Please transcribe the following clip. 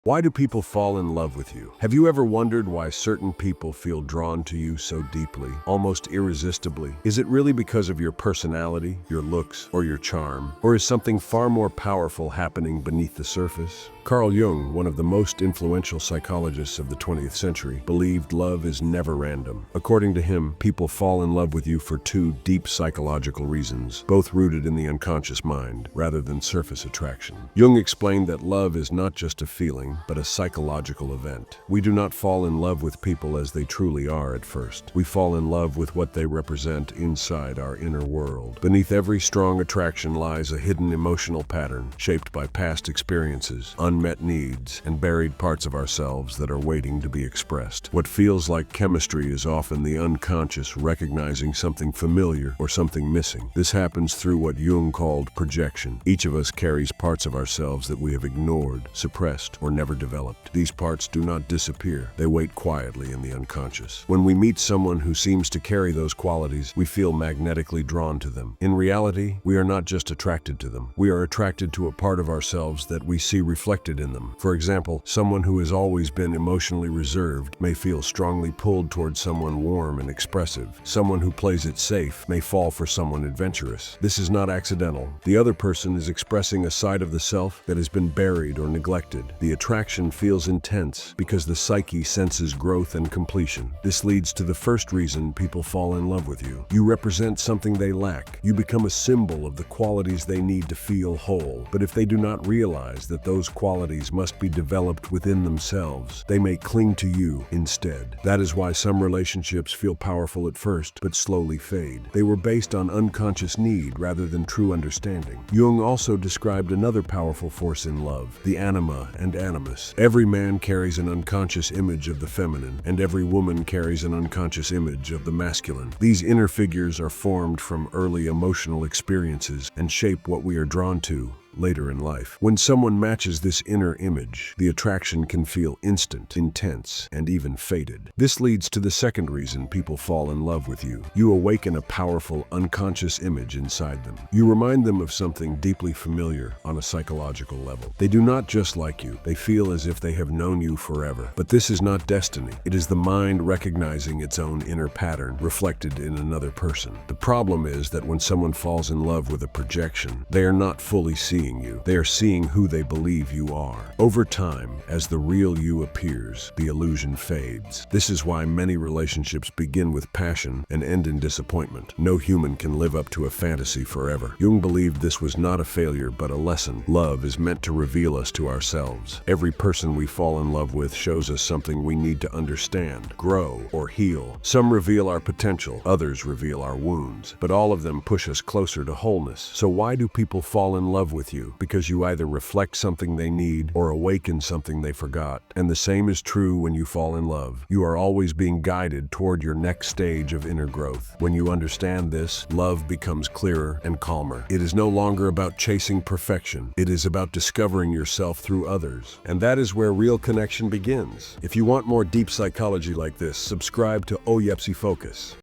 Why do people fall in love with you? Have you ever wondered why certain people feel drawn to you so deeply, almost irresistibly? Is it really because of your personality, your looks, or your charm? Or is something far more powerful happening beneath the surface? Carl Jung, one of the most influential psychologists of the 20th century, believed love is never random. According to him, people fall in love with you for two deep psychological reasons, both rooted in the unconscious mind, rather than surface attraction. Jung explained that love is not just a feeling, but a psychological event. We do not fall in love with people as they truly are at first. We fall in love with what they represent inside our inner world. Beneath every strong attraction lies a hidden emotional pattern, shaped by past experiences, unmet needs, and buried parts of ourselves that are waiting to be expressed. What feels like chemistry is often the unconscious recognizing something familiar or something missing. This happens through what Jung called projection. Each of us carries parts of ourselves that we have ignored, suppressed, or never developed. These parts do not disappear. They wait quietly in the unconscious. When we meet someone who seems to carry those qualities, we feel magnetically drawn to them. In reality, we are not just attracted to them. We are attracted to a part of ourselves that we see reflected in them. For example, someone who has always been emotionally reserved may feel strongly pulled towards someone warm and expressive. Someone who plays it safe may fall for someone adventurous. This is not accidental. The other person is expressing a side of the self that has been buried or neglected. The attraction feels intense because the psyche senses growth and completion. This leads to the first reason people fall in love with you. You represent something they lack. You become a symbol of the qualities they need to feel whole. But if they do not realize that those qualities must be developed within themselves, they may cling to you instead. That is why some relationships feel powerful at first, but slowly fade. They were based on unconscious need rather than true understanding. Jung also described another powerful force in love, the anima and animus. Every man carries an unconscious image of the feminine, and every woman carries an unconscious image of the masculine. These inner figures are formed from early emotional experiences and shape what we are drawn to later in life. When someone matches this inner image, the attraction can feel instant, intense, and even fated. This leads to the second reason people fall in love with you. You awaken a powerful, unconscious image inside them. You remind them of something deeply familiar on a psychological level. They do not just like you, they feel as if they have known you forever. But this is not destiny. It is the mind recognizing its own inner pattern reflected in another person. The problem is that when someone falls in love with a projection, they are not fully seeing you. They are seeing who they believe you are. Over time, as the real you appears, the illusion fades. This is why many relationships begin with passion and end in disappointment. No human can live up to a fantasy forever. Jung believed this was not a failure, but a lesson. Love is meant to reveal us to ourselves. Every person we fall in love with shows us something we need to understand, grow, or heal. Some reveal our potential, others reveal our wounds, but all of them push us closer to wholeness. So why do people fall in love with you? Because you either reflect something they need or awaken something they forgot. And the same is true when you fall in love. You are always being guided toward your next stage of inner growth. When you understand this, love becomes clearer and calmer. It is no longer about chasing perfection. It is about discovering yourself through others. And that is where real connection begins. If you want more deep psychology like this, subscribe to Oyepsi Focus.